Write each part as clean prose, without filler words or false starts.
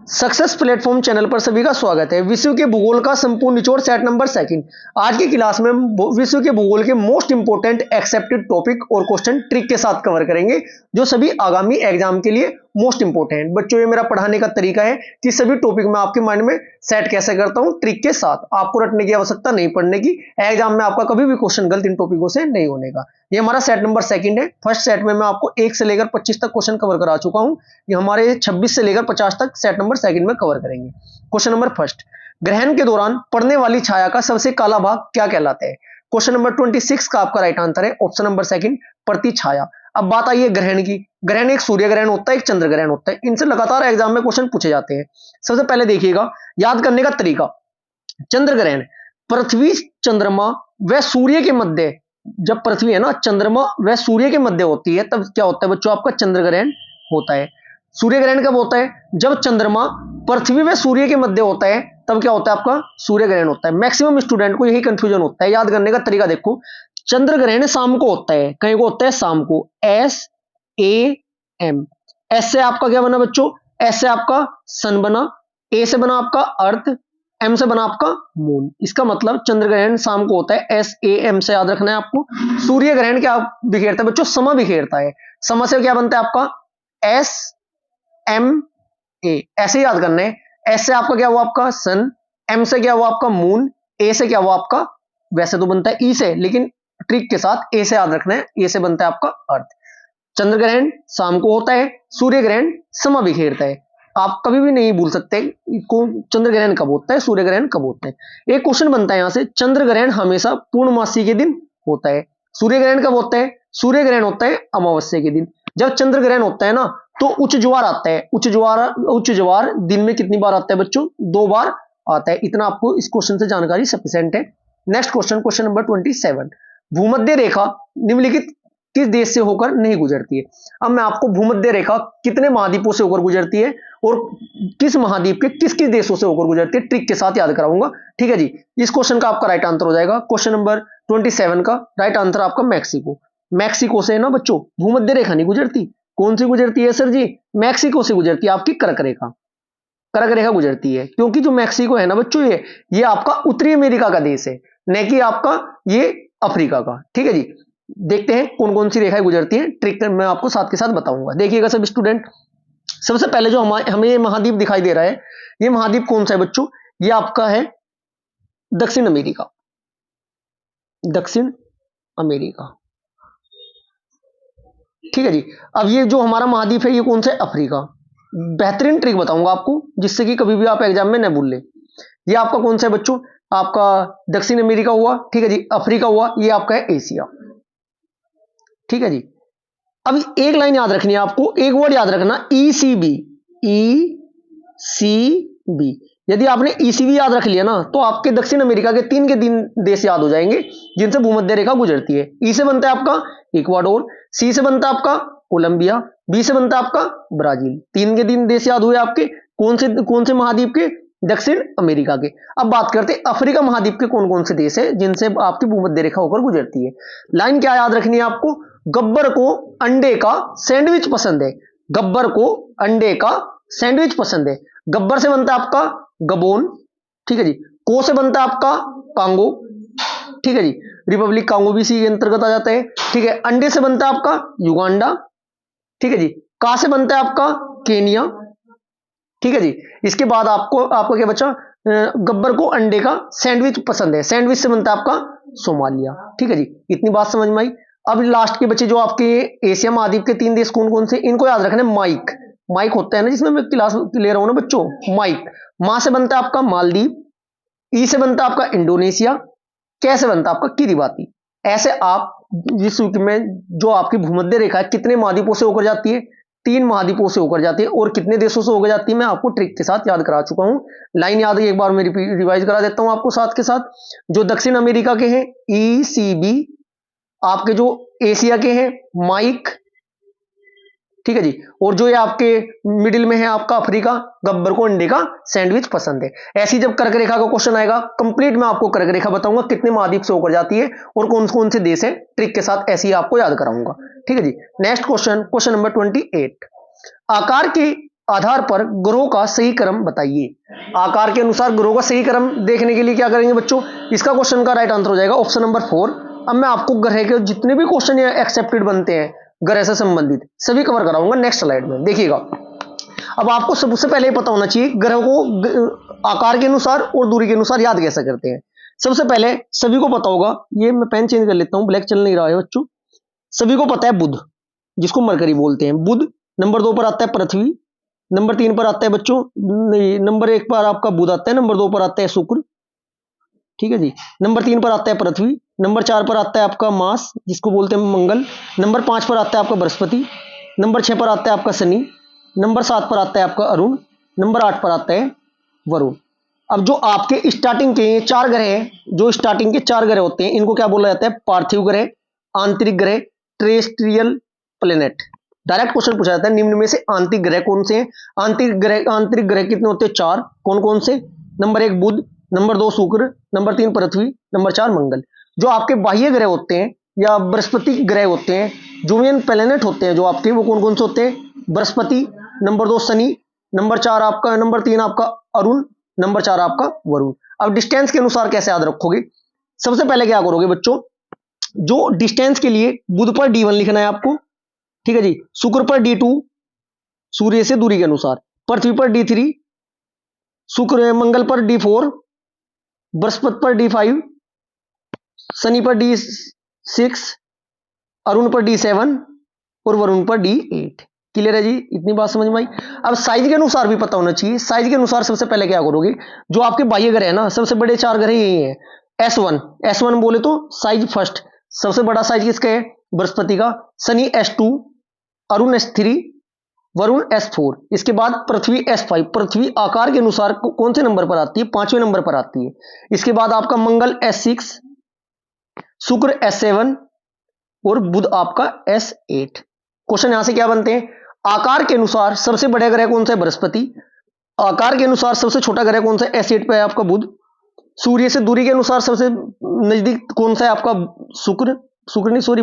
Success platform channel पर सभी का स्वागत है। विश्व के भूगोल का संपूर्ण निचोड़ सेट नंबर सेकंड। आज की क्लास में विश्व के भूगोल के मोस्ट इंपोर्टेंट एक्सेप्टेड टॉपिक और क्वेश्चन ट्रिक के साथ कवर करेंगे, जो सभी आगामी एग्जाम के लिए मोस्ट इंपोर्टेंट। बच्चों, ये मेरा पढ़ाने का तरीका है कि सभी टॉपिक मैं आपके माइंड में सेट कैसे करता हूं, ट्रिक के साथ। आपको रटने की आवश्यकता नहीं पड़ने की। एग्जाम में आपका कभी भी क्वेश्चन गलत इन टॉपिकों से नहीं होने का। ये हमारा सेट नंबर सेकंड है। फर्स्ट सेट में मैं आपको 1 से लेकर 25 तक क्वेश्चन कवर करा चुका हूं। ये हमारे 26 से लेकर 50 तक सेट नंबर सेकंड में कवर करेंगे। क्वेश्चन नंबर फर्स्ट, ग्रहण के दौरान पड़ने वाली छाया का सबसे काला भाग क्या कहलाता है? क्वेश्चन नंबर 26 का आपका राइट आंसर है ऑप्शन नंबर सेकंड, प्रति छाया। अब बात आई है ग्रहण की। ग्रहण एक सूर्य ग्रहण होता है, एक चंद्र ग्रहण होता है। इनसे लगातार एग्जाम में क्वेश्चन पूछे जाते हैं। सबसे पहले देखिएगा याद करने का तरीका। चंद्र ग्रहण पृथ्वी, चंद्रमा व सूर्य के मध्य, जब पृथ्वी है ना, चंद्रमा व सूर्य के मध्य होती है, तब क्या होता है बच्चों? आपका चंद्र ग्रहण होता है। सूर्य ग्रहण कब होता है? जब चंद्रमा पृथ्वी व सूर्य के मध्य होता है, तब क्या होता है? आपका सूर्य ग्रहण होता है। मैक्सिमम स्टूडेंट को यही कंफ्यूजन होता है। याद करने का तरीका देखो, चंद्र ग्रहण शाम को होता है। कहीं को होता है शाम को, SAM। एस से आपका क्या बना बच्चों? एस से आपका सन बना, ए से बना आपका अर्थ, एम से बना आपका मून। इसका मतलब चंद्र ग्रहण शाम को होता है, SAM से याद रखना है आपको। सूर्य ग्रहण क्या बिखेरता है बच्चों? समा बिखेरता है। समा से क्या बनता है आपका? SMA। ऐसे याद करना है। एस से आपका क्या हुआ? आपका सन। एम से क्या हुआ? आपका मून। ए से क्या हुआ? आपका, वैसे तो बनता है ई से, लेकिन ट्रिक के साथ ए से याद रखना है। ए से बनता है आपका अर्थ। चंद्र ग्रहण शाम को होता है, सूर्य ग्रहण समा बिखेरता है। आप कभी भी नहीं भूल सकते को चंद्र ग्रहण कब होता है, सूर्य ग्रहण कब होता है। एक क्वेश्चन बनता है यहां से, चंद्र ग्रहण हमेशा पूर्णमासी के दिन होता है। सूर्य ग्रहण कब होता है? सूर्य ग्रहण होता है अमावस्या के दिन। जब चंद्र ग्रहण होता है ना, तो उच्च ज्वार आता है। उच्च ज्वार दिन में कितनी बार आता है बच्चों? 2 बार आता है। इतना आपको इस क्वेश्चन से जानकारी सफिशिएंट है। नेक्स्ट क्वेश्चन, क्वेश्चन नंबर 27, भूमध्य रेखा निम्नलिखित किस देश से होकर नहीं गुजरती है? अब मैं आपको भूमध्य रेखा कितने महाद्वीपों से होकर गुजरती है और किस महाद्वीप के किस किस देशों से होकर गुजरती है, ट्रिक के साथ याद कराऊंगा। ठीक है जी। इस क्वेश्चन का आपका राइट आंसर हो जाएगा, क्वेश्चन नंबर 27 का राइट आंसर आपका मैक्सिको। मैक्सिको से है ना बच्चों भूमध्य रेखा नहीं गुजरती। कौन सी गुजरती है सर जी? मैक्सिको से गुजरती है आपकी कर्क रेखा। कर्क रेखा गुजरती है, क्योंकि जो मैक्सिको है ना बच्चों, ये आपका उत्तरी अमेरिका का देश है, न कि आपका ये अफ्रीका का। ठीक है जी। देखते हैं कौन कौन सी रेखाएं गुजरती हैं, ट्रिक मैं आपको साथ के साथ बताऊंगा। देखिएगा सब स्टूडेंट, सबसे पहले जो हमें ये महाद्वीप दिखाई दे रहा है, ये महाद्वीप कौन सा है बच्चों? ये आपका है दक्षिण अमेरिका। दक्षिण अमेरिका। ठीक है जी। अब ये जो हमारा महाद्वीप है, ये कौन सा है? अफ्रीका। बेहतरीन ट्रिक बताऊंगा आपको, जिससे कि कभी भी आप एग्जाम में न भूल ले। ये आपका कौन सा है बच्चों? आपका दक्षिण अमेरिका हुआ। ठीक है जी। अफ्रीका हुआ, ये आपका है एशिया। ठीक है जी। अब एक लाइन याद रखनी है आपको, एक वर्ड याद रखना, ECB। ECB। यदि आपने ECB याद रख लिया ना, तो आपके दक्षिण अमेरिका के 3 के 3 देश याद हो जाएंगे जिनसे भूमध्य रेखा गुजरती है। ई से बनता है आपका इक्वाडोर, सी से बनता है आपका कोलंबिया, बी से बनता है आपका ब्राजील। 3 के 3 देश याद हुए आपके। कौन से महाद्वीप के? दक्षिण अमेरिका के। अब बात करते हैं अफ्रीका महाद्वीप के कौन कौन से देश है जिनसे आपकी भूमध्य रेखा होकर गुजरती है। लाइन क्या याद रखनी है आपको? गब्बर को अंडे का सैंडविच पसंद है। गब्बर को अंडे का सैंडविच पसंद है। गब्बर से बनता है आपका गबोन। ठीक है जी। को से बनता है आपका कांगो। ठीक है जी। रिपब्लिक कांगो भी इसी के अंतर्गत आ जाता है। ठीक है। अंडे से बनता है आपका युगांडा। ठीक है जी। का से बनता है आपका केनिया। ठीक है जी। इसके बाद आपको क्या बचा? गब्बर को अंडे का सैंडविच पसंद है। सैंडविच से बनता है आपका सोमालिया। ठीक है जी। इतनी बात समझ में आई। अब लास्ट के बच्चे जो आपके एशिया महाद्वीप के 3 देश कौन कौन से, इनको याद रखना है। माइक। माइक होता है ना, जिसमें मैं क्लास ले रहा हूं ना बच्चों, माइक। मां से बनता है आपका मालदीव। ई से बनता है आपका इंडोनेशिया। कैसे बनता है आपका किरिबाती। ऐसे आप विश्व में जो आपकी भूमध्य रेखा है, कितने महाद्वीपों से होकर जाती है? 3 महाद्वीपों से होकर जाती है। और कितने देशों से होकर जाती है, मैं आपको ट्रिक के साथ याद करा चुका हूं। लाइन याद है, एक बार मैं रिवाइज करा देता हूं आपको साथ के साथ। जो दक्षिण अमेरिका के हैं ECB, आपके जो एशिया के हैं माइक। ठीक है जी। और जो ये आपके मिडिल में है आपका अफ्रीका, गब्बर को अंडे का सैंडविच पसंद है। ऐसी जब कर्क रेखा का क्वेश्चन आएगा, कंप्लीट मैं आपको कर्क रेखा बताऊंगा कितने महाद्वीप से होकर जाती है और कौन कौन से देश है, ट्रिक के साथ ऐसे ही आपको याद कराऊंगा। ठीक है जी। नेक्स्ट क्वेश्चन, क्वेश्चन नंबर 28, आकार के आधार पर ग्रहों का सही क्रम बताइए। आकार के अनुसार ग्रहों का सही क्रम देखने के लिए क्या करेंगे बच्चों, इसका क्वेश्चन का राइट आंसर हो जाएगा ऑप्शन नंबर 4। अब मैं आपको ग्रह के जितने भी क्वेश्चन एक्सेप्टेड बनते हैं ग्रह से संबंधित सभी कवर कराऊंगा नेक्स्ट स्लाइड में, देखिएगा। अब आपको सबसे पहले पता होना चाहिए ग्रह को आकार के अनुसार और दूरी के अनुसार याद कैसे करते हैं। सबसे पहले सभी को पता होगा, ये मैं पेन चेंज कर लेता हूं, ब्लैक चल नहीं रहा है बच्चों। सभी को पता है बुध, जिसको मरकरी बोलते हैं, बुध। नंबर 2 पर आता है पृथ्वी, नंबर 3 पर आता है बच्चों, नंबर 1 पर आपका बुध आता है, नंबर 2 पर आता है शुक्र, ठीक है जी। नंबर 3 पर आता है पृथ्वी, नंबर 4 पर आता है आपका मार्स जिसको बोलते हैं मंगल, नंबर 5 पर आता है आपका बृहस्पति, नंबर 6 पर आता है आपका शनि, नंबर 7 पर आता है आपका अरुण, नंबर 8 पर आता है वरुण। अब जो आपके स्टार्टिंग के 4 ग्रह हैं, जो स्टार्टिंग के 4 ग्रह होते हैं, इनको क्या बोला जाता है, पार्थिव ग्रह, आंतरिक ग्रह, टेरेस्ट्रियल प्लेनेट। डायरेक्ट क्वेश्चन पूछा जाता है निम्न में से आंतरिक ग्रह कौन से हैं। आंतरिक ग्रह कितने होते हैं, 4। कौन कौन से, नंबर 1 बुध, नंबर 2 शुक्र, नंबर 3 पृथ्वी, नंबर 4 मंगल। जो आपके बाह्य ग्रह होते हैं या बृहस्पति ग्रह होते हैं, जूनियन प्लेनेट होते हैं जो आपके, वो कौन कौन से होते हैं, बृहस्पति, नंबर 2 शनि, नंबर 3 आपका अरुण, नंबर 4 आपका वरुण। अब डिस्टेंस के अनुसार कैसे याद रखोगे, सबसे पहले क्या करोगे बच्चों, जो डिस्टेंस के लिए बुध पर D1 लिखना है आपको, ठीक है जी। शुक्र पर D2 सूर्य से दूरी के अनुसार, पृथ्वी पर D3, शुक्र मंगल पर D4, बृहस्पति पर D5, शनि पर D6, अरुण पर D7 और वरुण पर D8। क्लियर है जी, इतनी बात समझ में आई। अब साइज के अनुसार भी पता होना चाहिए। साइज के अनुसार सबसे पहले क्या करोगे, जो आपके बाह्य ग्रह है ना, सबसे बड़े 4 ग्रह यही हैं। S1 बोले तो साइज फर्स्ट, सबसे बड़ा साइज किसका है, बृहस्पति का। Shani S2, Arun S3, Varun S4। इसके बाद पृथ्वी S5। पृथ्वी आकार के अनुसार कौन से नंबर पर आती है, 5वें नंबर पर आती है। इसके बाद आपका मंगल S6, शुक्र S7 और बुध आपका S8। क्वेश्चन यहां से क्या बनते हैं, आकार के अनुसार सबसे बड़ा ग्रह कौन सा है, बृहस्पति। आकार के अनुसार सबसे छोटा ग्रह कौन सा है, S8 पे है आपका बुध। सूर्य से दूरी के अनुसार सबसे नजदीक कौन सा है आपका,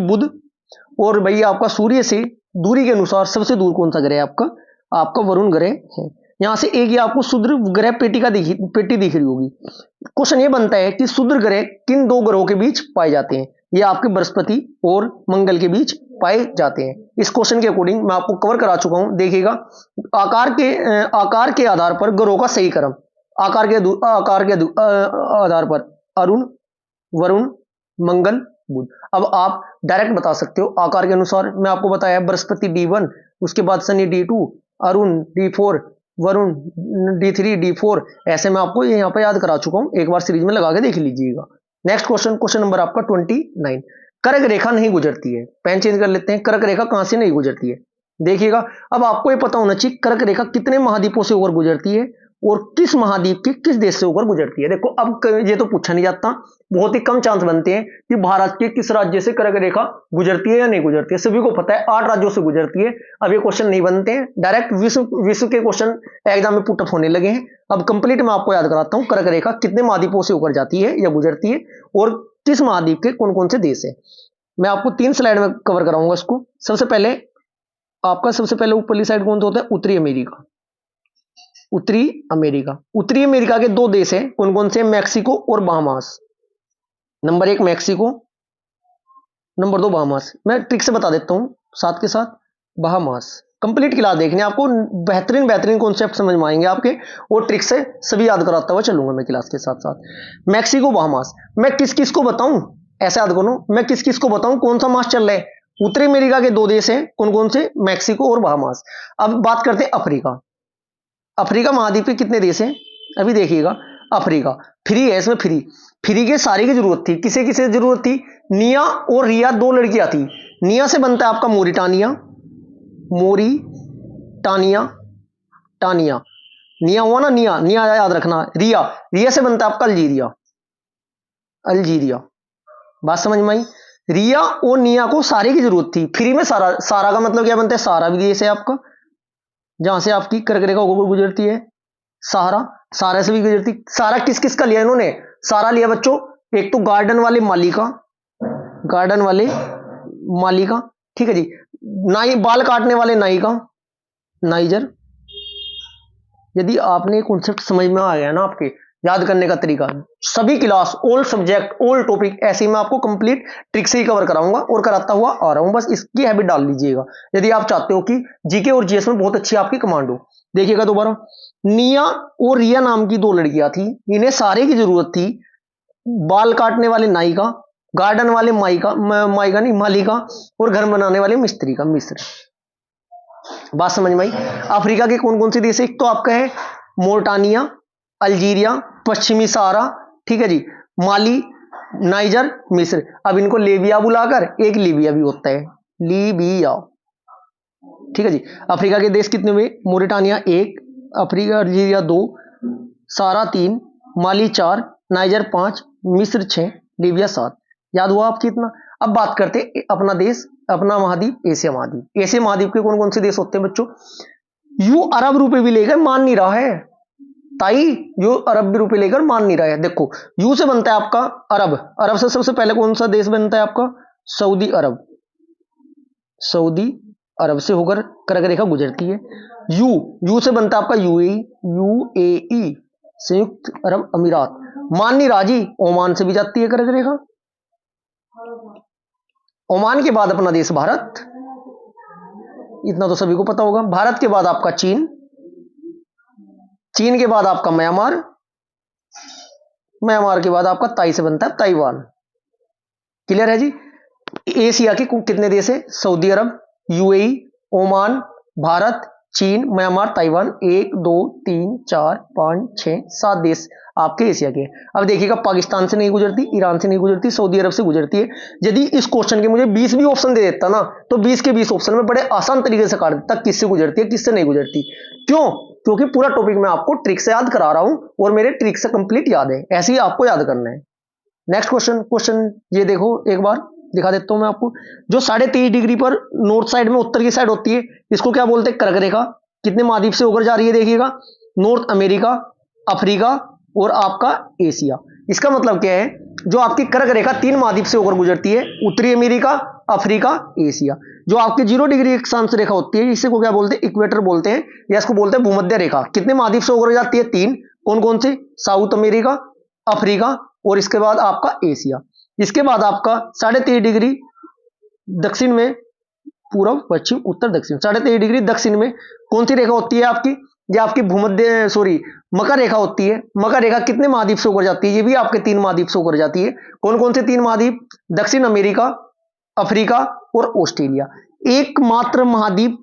बुध। और भैया आपका सूर्य से दूरी के अनुसार सबसे दूर कौन सा ग्रह है आपका वरुण ग्रह है। यहां से एक ही आपको शुद्र ग्रह पेटी दिख रही होगी। क्वेश्चन ये बनता है कि शुद्र ग्रह किन 2 ग्रहों के बीच पाए जाते हैं, ये आपके बृहस्पति और मंगल के बीच पाए जाते हैं। इस क्वेश्चन के अकॉर्डिंग मैं आपको कवर करा चुका हूं, देखिएगा। आकार के आधार पर ग्रहों का सही क्रम, आकार के आधार पर अरुण, वरुण, मंगल, बुध। अब आप डायरेक्ट बता सकते हो आकार के अनुसार। मैं आपको बताया बृहस्पति D1, उसके बाद Shani D2, Arun D4, Varun D3, D4। ऐसे मैं आपको यहाँ पे याद करा चुका हूं, एक बार सीरीज में लगा के देख लीजिएगा। नेक्स्ट क्वेश्चन नंबर आपका 29। कर्क रेखा नहीं गुजरती है। पेन चेंज कर लेते हैं। कर्क रेखा कहां से नहीं गुजरती है, देखिएगा। अब आपको ये पता होना चाहिए कर्क रेखा कितने महाद्वीपों से होकर गुजरती है और किस महाद्वीप के किस देश से होकर गुजरती है। देखो अब ये तो पूछा नहीं जाता, बहुत ही कम चांस बनते हैं कि भारत के किस राज्य से कर्क रेखा गुजरती है या नहीं गुजरती है। सभी को पता है 8 राज्यों से गुजरती है। अब ये क्वेश्चन नहीं बनते हैं, डायरेक्ट विश्व के क्वेश्चन एग्जाम में पुटअप होने लगे हैं। अब कंप्लीट मैं आपको याद कराता हूं, कर्क रेखा कितने महाद्वीपों से होकर जाती है या गुजरती है और किस महाद्वीप के कौन कौन से देश है। मैं आपको 3 स्लाइड में कवर कराऊंगा इसको। सबसे पहले ऊपरली साइड कौन सा होता है, उत्तरी अमेरिका। उत्तरी अमेरिका के 2 देश हैं, कौन कौन से, मैक्सिको और Bahamas. Number 1 Mexico, number 2 Bahamas. मैं ट्रिक से बता देता हूं साथ के साथ, बहामास। कंप्लीट क्लास देखने आपको बेहतरीन कॉन्सेप्ट समझ में आएंगे आपके, और ट्रिक से सभी याद कराता हुआ चलूंगा मैं क्लास के साथ साथ। Mexico, Bahamas. मैं किस किस को बताऊं, ऐसे याद करो, मैं किस किस को बताऊं कौन सा मास चल रहा है। उत्तरी अमेरिका के 2 देश हैं, कौन कौन से, मैक्सिको और बहामास। अब बात करते हैं अफ्रीका महाद्वीप के कितने देश हैं, अभी देखिएगा। अफ्रीका फ्री है, इसमें फ्री के सारी की जरूरत थी। किसे किसे जरूरत थी, निया और रिया 2 लड़कियां थी। निया से बनता है आपका टानिया। निया हुआ ना, निया याद रखना। रिया से बनता है आपका अल्जीरिया। बात समझ में आई। रिया और निया को सारे की जरूरत थी। फ्री में सारा का मतलब क्या बनता है, सारा भी देश है आपका, जहां से आपकी कर्क रेखा होकर गुजरती है। सारा से भी गुजरती। सारा किस किस का लिया इन्होंने, सारा लिया बच्चों, एक तो गार्डन वाले माली का, ठीक है जी। बाल काटने वाले नाइजर, यदि आपने कॉन्सेप्ट समझ में आ गया ना, आपके याद करने का तरीका, सभी class, all subject, all topic ऐसे मैं आपको कंप्लीट ट्रिक से ही कवर कराऊंगा और कराता हुआ आ रहा हूं। बस इसकी हैबिट डाल लीजिएगा यदि आप चाहते हो कि जीके और जीएस में बहुत अच्छी आपकी कमांड हो। देखिएगा दोबारा, निया और रिया नाम की दो लड़कियां थी, इन्हें सारे की जरूरत थी, बाल काटने वाले नाई का, गार्डन वाले माइका नहीं मालिका, और घर बनाने वाले मिस्त्री का मिस्र। बात समझ में आई? अफ्रीका के कौन कौन से देश है? एक तो आपका है मोर्टानिया, अल्जीरिया, पश्चिमी सहारा, ठीक है जी, माली, नाइजर, मिस्र। अब इनको लेबिया बुलाकर, एक लीबिया भी होता है, लीबिया, ठीक है जी। अफ्रीका के देश कितने हुए? मोरिटानिया 1, अफ्रीका अल्जीरिया 2, सहारा 3, माली 4, नाइजर 5, मिस्र 6, लीबिया 7। याद हुआ आपकी इतना? अब बात करते अपना देश, अपना महाद्वीप एशिया महाद्वीप। एशिया महाद्वीप के कौन कौन से देश होते हैं बच्चों? यू अरब रुपए भी लेकर मान नहीं रहा है ताई, यू अरब रुपए लेकर मान नहीं रहा है। देखो, यू से बनता है आपका अरब, अरब से सबसे पहले कौन सा देश बनता है आपका? सऊदी अरब, सऊदी अरब से होकर कर्क रेखा गुजरती है। यू से बनता है आपका यूएई, यूएई संयुक्त अरब अमीरात। मान नहीं रहा जी, ओमान से भी जाती है कर्क रेखा। ओमान के बाद अपना देश भारत, इतना तो सभी को पता होगा। भारत के बाद आपका चीन, चीन के बाद आपका म्यांमार, म्यांमार के बाद आपका ताई से बनता है ताइवान। क्लियर है जी? एशिया के कितने देश है? सऊदी अरब, यूएई, ओमान, भारत, चीन, म्यांमार, ताइवान। 1 2 3 4 5 6 7 देश आपके एशिया के। अब देखिएगा, पाकिस्तान से नहीं गुजरती, ईरान से नहीं गुजरती, सऊदी अरब से गुजरती है। यदि इस क्वेश्चन के मुझे 20 भी ऑप्शन दे देता ना, तो 20 के 20 ऑप्शन में बड़े आसान तरीके से काट देता किससे गुजरती है किससे नहीं गुजरती। क्यों? क्योंकि पूरा टॉपिक मैं आपको ट्रिक से याद करा रहा हूं और मेरे ट्रिक से कंप्लीट याद है, ऐसे ही आपको याद करना है। नेक्स्ट क्वेश्चन ये देखो, एक बार दिखा देता हूं मैं आपको। जो 23.5 डिग्री पर नॉर्थ साइड में उत्तर की साइड होती है, इसको क्या बोलते हैं? कर्क रेखा। कितने महाद्वीप से होकर जा रही है? देखिएगा, नॉर्थ अमेरिका, अफ्रीका और आपका एशिया। इसका मतलब क्या है? जो आपकी कर्क रेखा 3 महाद्वीप से होकर गुजरती है, उत्तरी अमेरिका, अफ्रीका, एशिया। जो आपकी 0 डिग्री अक्षांश रेखा होती है, इसे को क्या बोलते हैं? इक्वेटर बोलते हैं, या इसको बोलते हैं भूमध्य रेखा। कितने महाद्वीप से होकर जाती है? 3। कौन कौन से? साउथ अमेरिका, अफ्रीका और इसके बाद आपका एशिया। इसके बाद आपका 23.5 डिग्री दक्षिण में, पूर्व पश्चिम उत्तर दक्षिण, 23.5 डिग्री दक्षिण में कौन सी रेखा होती है आपकी? ये आपकी भूमध्य मकर रेखा होती है। मकर रेखा कितने महाद्वीप से होकर जाती है? ये भी आपके 3 महाद्वीप से होकर जाती है। कौन कौन से 3 महाद्वीप? दक्षिण अमेरिका, अफ्रीका और ऑस्ट्रेलिया। एकमात्र महाद्वीप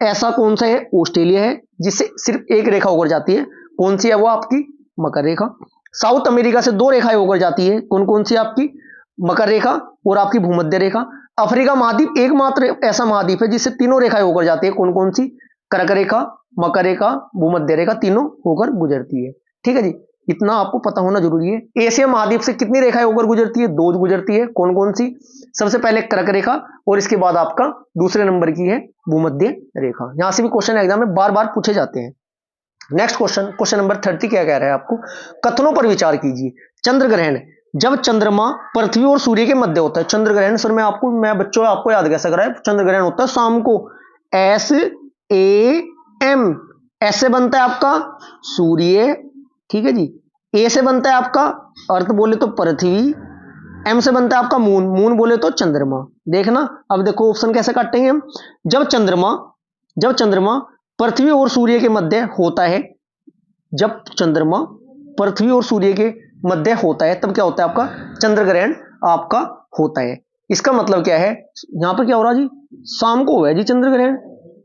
ऐसा कौन सा है? ऑस्ट्रेलिया है, जिससे सिर्फ एक रेखा होकर जाती है। कौन सी है वो? आपकी मकर रेखा। साउथ अमेरिका से 2 रेखाएं होकर जाती है। कौन कौन सी? आपकी मकर रेखा और आपकी भूमध्य रेखा। अफ्रीका महाद्वीप एकमात्र ऐसा महाद्वीप है जिससे 3 रेखाएं होकर जाती है। कौन कौन सी? कर्क रेखा, मकर रेखा, भूमध्य रेखा, तीनों होकर गुजरती है। ठीक है जी, इतना आपको पता होना जरूरी है। एशिया महाद्वीप से कितनी रेखाएं होकर गुजरती है? 2 गुजरती है। कौन कौन सी? सबसे पहले कर्क रेखा और इसके बाद आपका दूसरे नंबर की है भूमध्य रेखा। यहां से भी क्वेश्चन एग्जाम में बार बार पूछे जाते हैं। नेक्स्ट क्वेश्चन नंबर 30 क्या कह रहा है आपको? कथनों पर विचार कीजिए। चंद्र ग्रहण, जब चंद्रमा पृथ्वी और सूर्य के मध्य होता है। चंद्र ग्रहण सर मैं बच्चों आपको याद कैसे कराया? चंद्र ग्रहण होता है शाम को, SAM। एस से बनता है आपका सूर्य, ठीक है जी। ए से बनता है आपका अर्थ बोले तो पृथ्वी, एम से बनता है आपका मून, मून बोले तो चंद्रमा। देखना, अब देखो ऑप्शन कैसे काटेंगे हम। जब चंद्रमा पृथ्वी और सूर्य के मध्य होता है, जब चंद्रमा पृथ्वी और सूर्य के मध्य होता है तब क्या होता है? आपका चंद्र ग्रहण आपका होता है। इसका मतलब क्या है? यहां पर क्या हो रहा जी? शाम को हुआ है जी चंद्र ग्रहण,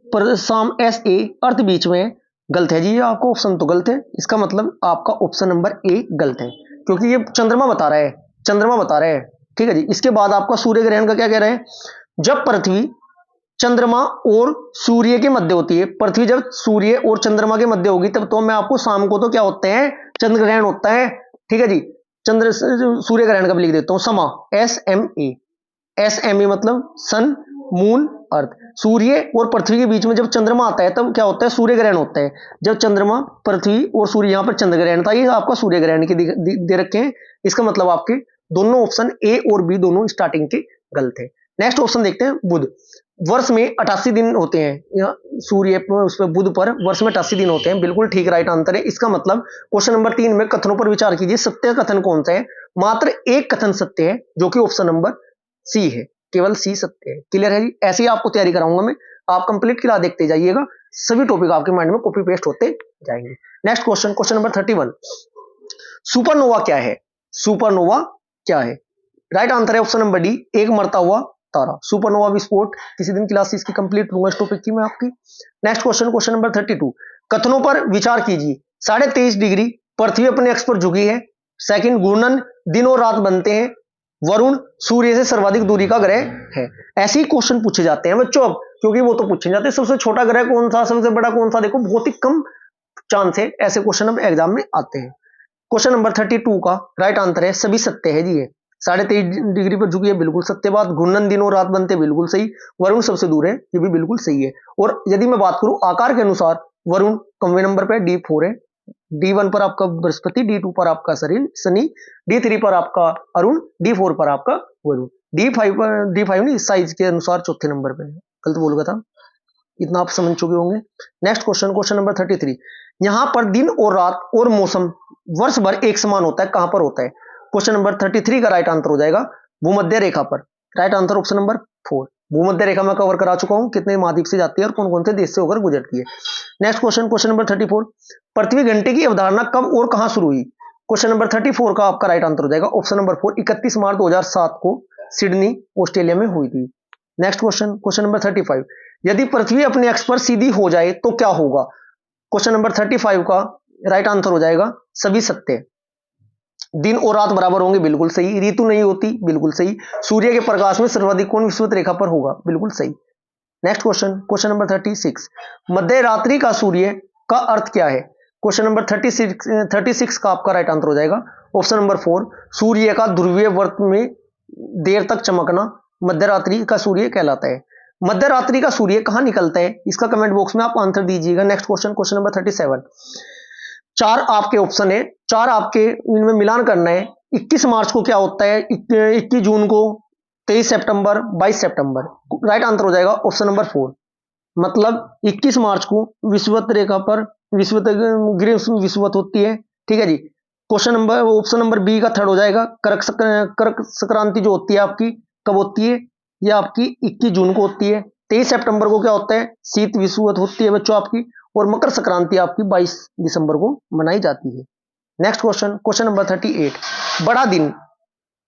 पर शाम SA अर्थ बीच में है। गलत है जी, ये आपका ऑप्शन तो गलत है। इसका मतलब आपका ऑप्शन नंबर A गलत है, क्योंकि ये चंद्रमा बता रहा है, ठीक है जी। इसके बाद आपका सूर्य ग्रहण का क्या कह रहे हैं? जब पृथ्वी चंद्रमा और सूर्य के मध्य होती है, पृथ्वी जब सूर्य और चंद्रमा के मध्य होगी तब तो मैं आपको शाम को तो क्या होते हैं? चंद्र ग्रहण होता है, ठीक है जी। सूर्य ग्रहण का भी लिख देता हूं, समा SMA मतलब सन, मून, अर्थ। सूर्य और पृथ्वी के बीच में जब चंद्रमा आता है तब क्या होता है? सूर्य ग्रहण होता है। जब चंद्रमा, पृथ्वी और सूर्य, यहां पर चंद्र ग्रहण था, ये आपका सूर्य ग्रहण के दे रखे हैं। इसका मतलब आपके दोनों ऑप्शन A और B दोनों स्टार्टिंग के गलत है। नेक्स्ट ऑप्शन देखते हैं, बुध। वर्ष में 88 दिन होते हैं, या सूर्य पर, उस पर बुध पर वर्ष में 88 दिन होते हैं। बिल्कुल ठीक राइट आंसर है। इसका मतलब क्वेश्चन नंबर 3 में कथनों पर विचार कीजिए, सत्य कथन कौन सा है? मात्र एक कथन सत्य है, जो कि ऑप्शन नंबर सी है, केवल सी सत्य है। क्लियर है जी? ऐसे ही आपको तैयारी कराऊंगा मैं, आप कंप्लीट क्लास देखते जाइएगा, सभी टॉपिक आपके माइंड में कॉपी पेस्ट होते जाएंगे। Next question, question number 31, supernova क्या है? सुपरनोवा क्या है? राइट आंसर है ऑप्शन नंबर डी, एक मरता हुआ तारा। सुपरनोवा विस्फोट किसी दिन क्लास इसकी कंप्लीट लूंगा इस टॉपिक की मैं आपकी। नेक्स्ट क्वेश्चन, क्वेश्चन नंबर 32, कथनों पर विचार कीजिए, 23.5 डिग्री पृथ्वी अपने अक्ष पर झुकी है। सेकंड, घूर्णन दिन और रात बनते हैं। वरुण सूर्य से सर्वाधिक दूरी का ग्रह है। ऐसे ही क्वेश्चन पूछे जाते हैं बच्चों अब, क्योंकि वो तो पूछे जाते हैं सबसे छोटा ग्रह कौन सा, सबसे बड़ा कौन सा, देखो बहुत ही कम चांस है ऐसे क्वेश्चन अब एग्जाम में आते हैं। क्वेश्चन नंबर 32 का राइट आंसर है सभी सत्य है जी। ये 23.5 डिग्री पर झुकी है, बिल्कुल सत्य बात। घूर्णन दिन और रात बनते, बिल्कुल सही। वरुण सबसे दूर है, ये भी बिल्कुल सही है। और यदि मैं बात करूं आकार के अनुसार, वरुण कमवे नंबर पर D4 है, D1 पर आपका बृहस्पति, D2 पर आपका शनि, D3 पर आपका अरुण, D4 पर आपका वरुण, D5 नहीं, साइज के अनुसार चौथे नंबर पे। गलत बोल गया था, इतना आप समझ चुके होंगे। नेक्स्ट क्वेश्चन, क्वेश्चन नंबर 33, यहां पर दिन और रात और मौसम वर्ष भर एक समान होता है, कहां पर होता है? क्वेश्चन नंबर 33 का राइट आंसर हो जाएगा भूमध्य रेखा पर। Right answer option number 4। भूमध्य रेखा में कवर करा चुका हूं, कितने महाद्वीप से जाती है और कौन कौन से देश से होकर गुजरती है। नेक्स्ट क्वेश्चन, क्वेश्चन नंबर 34, पृथ्वी घंटे की अवधारणा कब और कहां शुरू हुई? क्वेश्चन नंबर 34 का आपका राइट आंसर हो जाएगा ऑप्शन नंबर 4, 31 मार्च 2007 को सिडनी ऑस्ट्रेलिया में हुई थी। नेक्स्ट क्वेश्चन, क्वेश्चन नंबर 35, यदि पृथ्वी अपने अक्ष पर सीधी हो जाए तो क्या होगा? क्वेश्चन नंबर 35 का राइट आंसर हो जाएगा सभी सत्य। दिन और रात बराबर होंगे, बिल्कुल सही। ऋतु नहीं होती, बिल्कुल सही। सूर्य के प्रकाश में सर्वाधिक कोण विषुवत रेखा पर होगा, बिल्कुल सही। नेक्स्ट क्वेश्चन, क्वेश्चन नंबर 36, मध्य रात्रि का सूर्य का अर्थ क्या है? क्वेश्चन नंबर 36 का आपका राइट आंसर हो जाएगा ऑप्शन नंबर 4, सूर्य का ध्रुवीय वर्त में देर तक चमकना मध्य रात्रि का सूर्य कहलाता है। मध्य रात्रि का सूर्य कहां निकलता है, इसका कमेंट बॉक्स में आप आंसर दीजिएगा। नेक्स्ट क्वेश्चन, क्वेश्चन नंबर 37, 4 आपके ऑप्शन है, 4 आपके इनमें मिलान करना है। 21 मार्च को क्या होता है, 21 जून को, 23 सितंबर, 22 सितंबर। राइट आंसर हो जाएगा ऑप्शन नंबर 4, मतलब 21 मार्च को विषुवत रेखा पर ग्रीष्म विषुवत होती है। ठीक है जी। Question number option number B का थर्ड हो जाएगा, कर्क संक्रांति जो होती है आपकी कब होती है? ये आपकी 21 जून को होती है। 23 सितंबर को क्या होता है, शीत विषुवत होती है बच्चों आपकी। और मकर संक्रांति आपकी 22 दिसंबर को मनाई जाती है। नेक्स्ट क्वेश्चन, क्वेश्चन नंबर 38, बड़ा दिन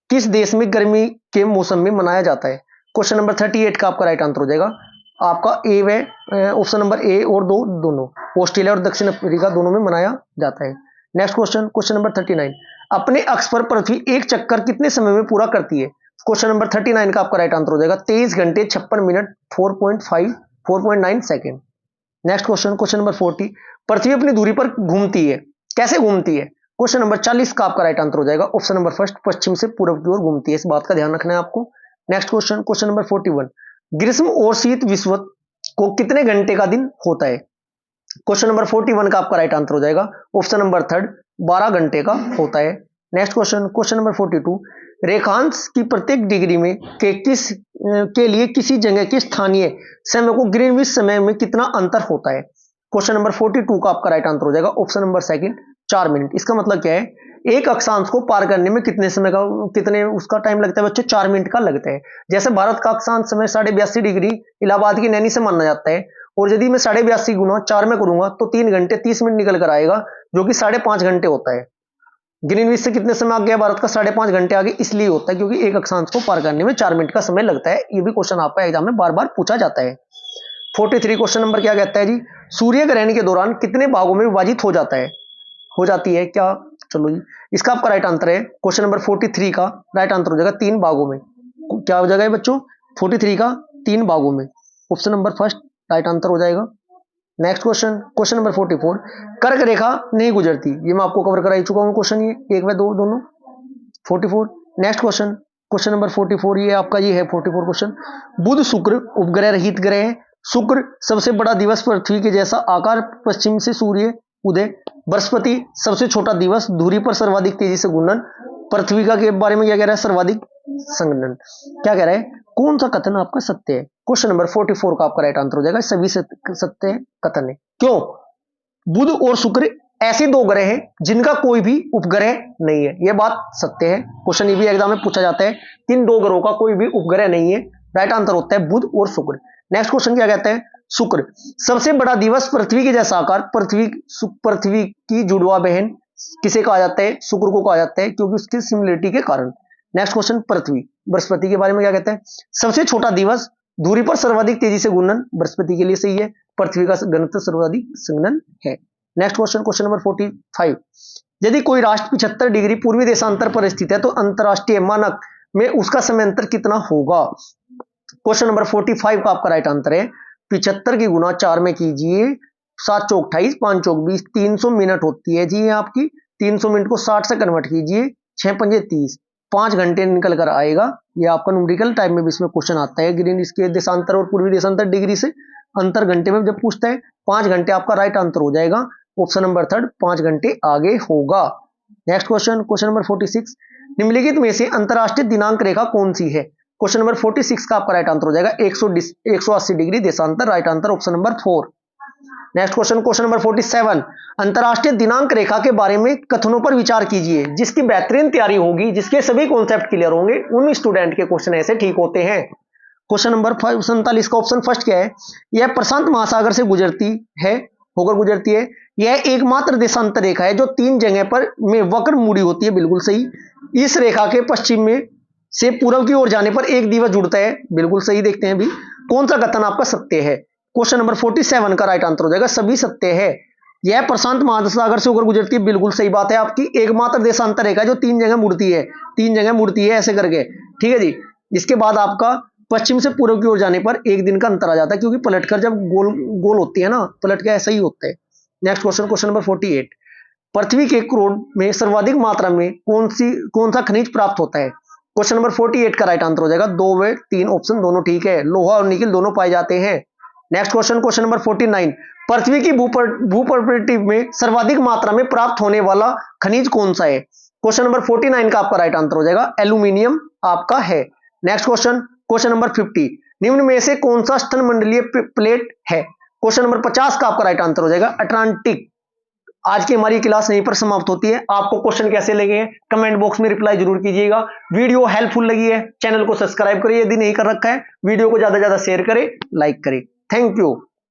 किस देश में गर्मी के मौसम में मनाया जाता है? क्वेश्चन नंबर 38 का आपका राइट आंसर हो जाएगा आपका ए व ऑप्शन नंबर ए और दो दोनों, ऑस्ट्रेलिया और दक्षिण अफ्रीका दोनों में मनाया जाता है। नेक्स्ट क्वेश्चन, क्वेश्चन नंबर 39, अपने अक्ष पर पृथ्वी एक चक्कर कितने समय में पूरा करती है? क्वेश्चन नंबर 39 का आपका राइट आंसर हो जाएगा 23 घंटे 56 minute 4.9 second. Next question, question number 40, पृथ्वी अपनी दूरी पर घूमती है, कैसे घूमती है? क्वेश्चन नंबर 40 का आपका राइट आंसर हो जाएगा ऑप्शन नंबर फर्स्ट, पश्चिम से पूर्व की ओर घूमती है। इस बात का ध्यान रखना है आपको। नेक्स्ट क्वेश्चन, क्वेश्चन नंबर 41, ग्रीष्म और शीत विषुवत को कितने घंटे का दिन होता है? क्वेश्चन नंबर 41 का आपका राइट आंसर हो जाएगा ऑप्शन नंबर थर्ड, 12 घंटे का होता है। नेक्स्ट क्वेश्चन, क्वेश्चन नंबर 42, रेखांश की प्रत्येक डिग्री में के लिए किसी जगह के स्थानीय समय को ग्रीनविच समय में कितना अंतर होता है? क्वेश्चन नंबर 42 का आपका राइट आंसर हो जाएगा ऑप्शन नंबर सेकंड, 4 मिनट। इसका मतलब क्या है, एक अक्षांश को पार करने में कितने उसका टाइम लगता है बच्चों? 4 मिनट का लगता है। जैसे भारत का अक्षांश समय 82.5 डिग्री इलाहाबाद की नैनी से माना जाता है, और यदि मैं 82.5 गुना 4 में करूंगा तो 3 घंटे 30 मिनट निकल कर आएगा, जो कि 5.5 घंटे होता है। ग्रीनविच से कितने समय आ गया भारत का? 5.5 घंटे आगे इसलिए होता है क्योंकि एक अक्षांश को पार करने में 4 मिनट का समय लगता है। ये भी क्वेश्चन आपका एग्जाम में बार बार पूछा जाता है। 43 क्वेश्चन नंबर क्या कहता है जी, सूर्य ग्रहण के दौरान कितने भागों में विभाजित हो जाती है क्या? चलो जी, इसका आपका राइट आंसर है क्वेश्चन नंबर 43 का राइट आंसर हो जाएगा 3 भागों में। क्या हो जाएगा बच्चों? 43 का 3 भागों में, option number first right answer हो जाएगा। नेक्स्ट क्वेश्चन, क्वेश्चन नंबर 44, कर्क रेखा नहीं गुजरती, ये मैं आपको कवर करा चुका हूं क्वेश्चन, ये 1 व 2 दोनों। 44 नेक्स्ट क्वेश्चन, क्वेश्चन नंबर 44 ये आपका ये है 44 क्वेश्चन, बुध शुक्र उपग्रह रहित ग्रह है। शुक्र सबसे बड़ा दिवस, पृथ्वी के जैसा आकार, पश्चिम से सूर्य उदय। बृहस्पति सबसे छोटा दिवस, दूरी पर सर्वाधिक तेजी से घूर्णन। पृथ्वी का के बारे में क्या कह रहा है? सर्वाधिक संघनन। क्या कह रहा है, कौन सा कथन आपका सत्य है? क्वेश्चन नंबर 44 का आपका राइट आंसर हो जाएगा सभी सत्य कथन है। क्यों? बुध और शुक्र ऐसे दो ग्रह हैं जिनका कोई भी उपग्रह नहीं है, यह बात सत्य है। क्वेश्चन ये भी एग्जाम में पूछा जाता है, इन दो ग्रहों का कोई भी उपग्रह नहीं है, राइट आंसर होता है बुध और शुक्र। नेक्स्ट क्वेश्चन क्या कहते हैं, शुक्र सबसे बड़ा दिवस पृथ्वी के जैसा आकार, पृथ्वी की जुड़वा बहन किसे कहा जाता है? शुक्र को कहा जाता है, क्योंकि उसकी सिमिलरिटी के कारण। नेक्स्ट क्वेश्चन, पृथ्वी बृहस्पति के बारे में क्या कहते हैं, सबसे छोटा दिवस, दूरी पर सर्वाधिक तेजी से घूर्णन, बृहस्पति के लिए सही है, पृथ्वी का घनत्व सर्वाधिक संघनन है। नेक्स्ट क्वेश्चन, क्वेश्चन नंबर 45, यदि कोई राष्ट्र 75 डिग्री पूर्वी देशांतर पर स्थित है तो अंतरराष्ट्रीय मानक में उसका समयांतर कितना होगा? क्वेश्चन नंबर 45 का आपका राइट आंसर है 75 की गुना 4 में कीजिए, 7 चौक 28, 5 चौक 20, 300 मिनट होती है जी आपकी। 300 मिनट को 60 से कन्वर्ट कीजिए, 6 पंजे 30, 5 घंटे निकल कर आएगा। ये आपका न्यूमेरिकल टाइम में भी इसमें क्वेश्चन आता है, ग्रीन इसके देशांतर और पूर्वी देशांतर डिग्री से अंतर घंटे में जब पूछता है, 5 घंटे आपका राइट आंसर हो जाएगा। ऑप्शन नंबर 3 5 घंटे आगे होगा। नेक्स्ट क्वेश्चन, क्वेश्चन नंबर 46, निम्नलिखित में से अंतरराष्ट्रीय दिनांक रेखा कौन सी है? क्वेश्चन नंबर 46 का आपका राइट आंसर हो जाएगा 180 डिग्री देशांतर, right answer option number 4। Next question, question number 47, अंतरराष्ट्रीय दिनांक रेखा के बारे में कथनों पर विचार कीजिए। जिसकी बेहतरीन तैयारी होगी, जिसके सभी कॉन्सेप्ट क्लियर होंगे, उन स्टूडेंट के क्वेश्चन ऐसे ठीक होते हैं। क्वेश्चन नंबर 47 का ऑप्शन फर्स्ट क्या है, यह प्रशांत महासागर से होकर गुजरती है। यह एकमात्र देशांतर रेखा है जो 3 जगह पर में वक्र मुड़ी होती है, बिल्कुल सही। इस रेखा के पश्चिम में से पूर्व की ओर जाने पर एक दिवस जुड़ता है, बिल्कुल सही। देखते हैं अभी कौन सा कथन आपका सत्य है। क्वेश्चन नंबर 47 का राइट आंसर हो जाएगा सभी सत्य है। यह प्रशांत महासागर से होकर गुजरती है, बिल्कुल सही बात है आपकी। एकमात्र देशांतर रेखा जो 3 जगह मुड़ती है, 3 जगह मुड़ती है ऐसे करके, ठीक है जी। इसके बाद आपका पश्चिम से पूर्व की ओर जाने पर एक दिन का अंतर आ जाता है, क्योंकि पलटकर जब गोल गोल होती है ना, पलट के ऐसा ही होता है। नेक्स्ट क्वेश्चन, क्वेश्चन नंबर 48, पृथ्वी के क्रोड में सर्वाधिक मात्रा में कौन सा खनिज प्राप्त होता है? क्वेश्चन नंबर 48 का राइट आंसर हो जाएगा 2 व 3 ऑप्शन दोनों ठीक है, लोहा और निकिल दोनों पाए जाते हैं। नेक्स्ट क्वेश्चन, क्वेश्चन नंबर 49, पृथ्वी की भूप्रकृति में सर्वाधिक मात्रा में प्राप्त होने वाला खनिज कौन सा है? क्वेश्चन नंबर 49 का आपका राइट आंसर हो जाएगा एल्यूमिनियम आपका है। नेक्स्ट क्वेश्चन, क्वेश्चन नंबर 50, निम्न में से कौन सा स्तनमंडलीय प्लेट है? क्वेश्चन नंबर 50 का आपका राइट आंसर हो जाएगा अटलांटिक। आज की हमारी क्लास यहीं पर समाप्त होती है। आपको क्वेश्चन कैसे लगे कमेंट बॉक्स में रिप्लाई जरूर कीजिएगा। वीडियो हेल्पफुल लगी है, चैनल को सब्सक्राइब करिए यदि नहीं कर रखा है, वीडियो को ज्यादा से ज्यादा शेयर करें, लाइक करें। Thank you.